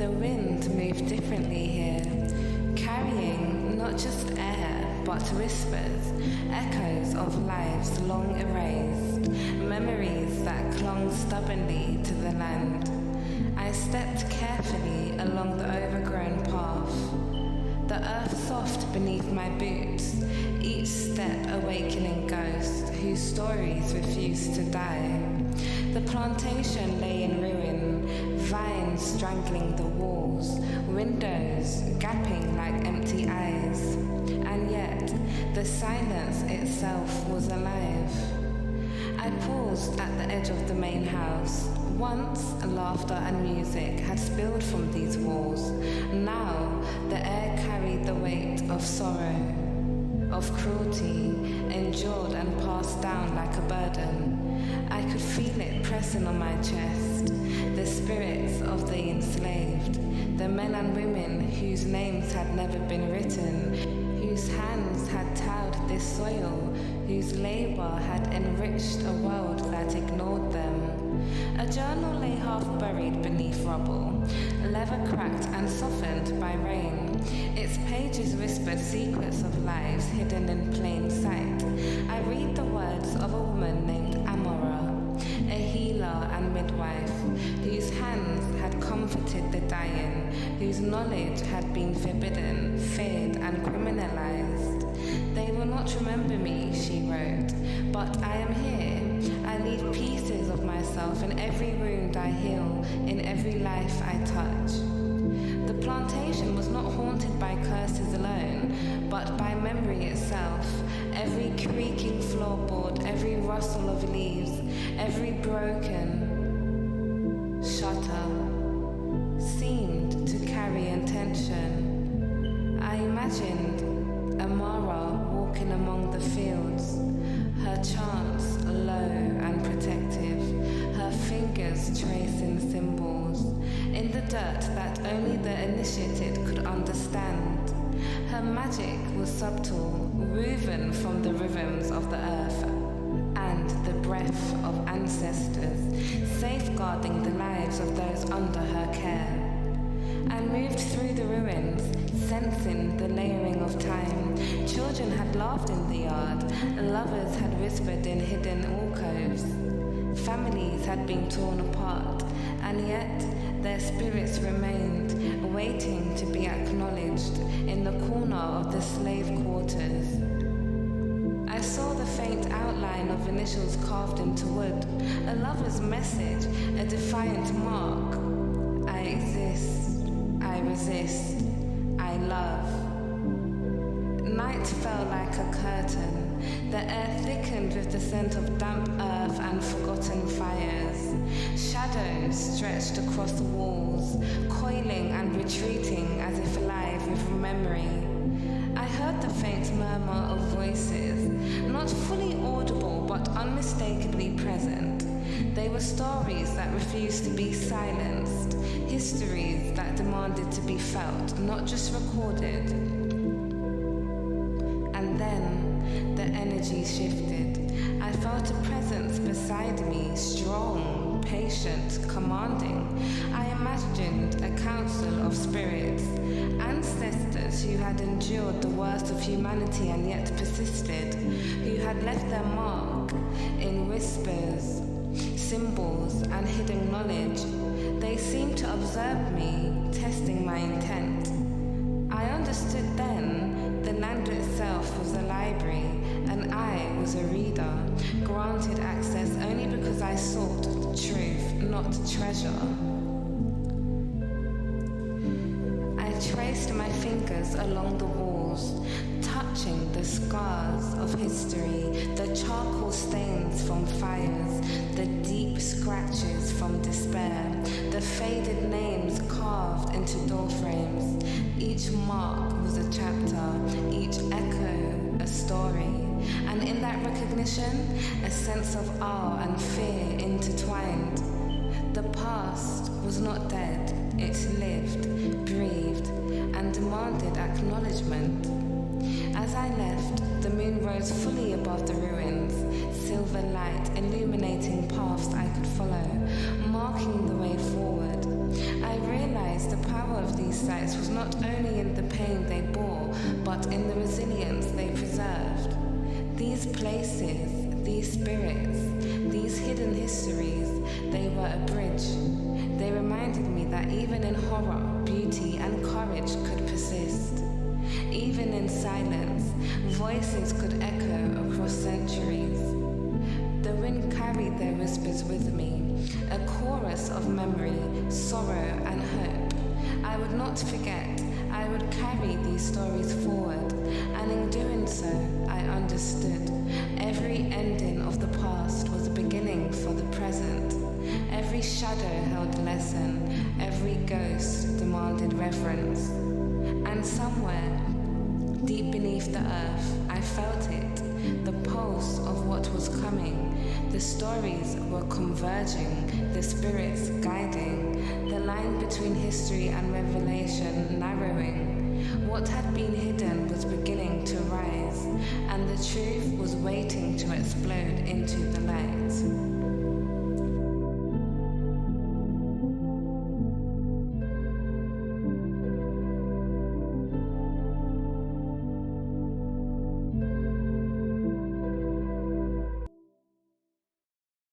The wind moved differently here, carrying not just air, but whispers, echoes of lives long erased, memories that clung stubbornly to the land. I stepped carefully along the overgrown path, the earth soft beneath my boots, each step a wakening ghost whose stories refused to die. The plantation lay in ruin, vines strangling the walls, windows gaping like empty eyes, and yet the silence itself was alive. I paused at the edge of the main house. Once, laughter and music had spilled from these walls. Now, the air carried the weight of sorrow, of cruelty, endured and passed down like a burden. I could feel it pressing on my chest, the spirits of the enslaved, the men and women whose names had never been written, whose hands had tilled this soil, whose labor had enriched a world that ignored them. A journal lay half buried beneath rubble, leather cracked and softened by rain. Its pages whispered secrets of lives hidden in plain sight. I read the words of a woman named Amara, a healer and midwife, whose hands had comforted the dying, whose knowledge had been forbidden, feared and criminalized. They will not remember me, she wrote, but I am here. I leave pieces of myself in every wound I heal, in every life I touch. The plantation was not haunted by curses alone, but by memory itself. Every creaking floorboard, every rustle of leaves, every broken shutter seemed to carry intention. I imagined Amara walking among the fields, her chants low and protective, her fingers tracing symbols in the dirt that only the initiated could understand. Her magic was subtle, woven from the rhythms of the earth and the breath of ancestors, safeguarding the lives of those under her care. I moved through the ruins, sensing the layering of time. Children had laughed in the yard, lovers had whispered in hidden alcoves. Families had been torn apart, and yet their spirits remained, waiting to be acknowledged in the corner of the slave quarters. I saw the faint outline of initials carved into wood, a lover's message, a defiant mark. I exist, I resist, I love. Night fell like a curtain. The air thickened with the scent of damp earth and forgotten fires. Shadows stretched across the walls, coiling and retreating as if alive with memory. I heard the faint murmur of voices, not fully audible but unmistakably present. They were stories that refused to be silenced, histories that demanded to be felt, not just recorded. And then the energy shifted. I felt a presence beside me, strong, patient, commanding. I imagined a council of spirits, ancestors who had endured the worst of humanity and yet persisted, who had left their mark in whispers, symbols, and hidden knowledge. They seemed to observe me, testing my intent. I understood then the land itself was a library, and I was a reader, granted access only because I sought truth, not treasure. I traced my fingers along the walls, touching the scars of history, the charcoal stains from fires, the deep scratches from despair, the faded names carved into door frames. Each mark was a chapter, each echo a story, and in that recognition, a sense of awe and fear intertwined. The past was not dead, it lived, breathed, and demanded acknowledgement. As I left, the moon rose fully above the ruins, silver light illuminating paths I could follow, marking the way forward. I realized the power these sites was not only in the pain they bore, but in the resilience they preserved. These places, these spirits, these hidden histories, they were a bridge. They reminded me that even in horror, beauty and courage could persist. Even in silence, voices could echo across centuries. The wind carried their whispers with me, a chorus of memory, sorrow and hope. I would not forget, I would carry these stories forward, and in doing so, I understood. Every ending of the past was a beginning for the present. Every shadow held a lesson, every ghost demanded reverence. And somewhere, deep beneath the earth, I felt it, the pulse of what was coming. The stories were converging, the spirits guiding, the line between history and revelation narrowing. What had been hidden was beginning to rise, and the truth was waiting to explode into the light.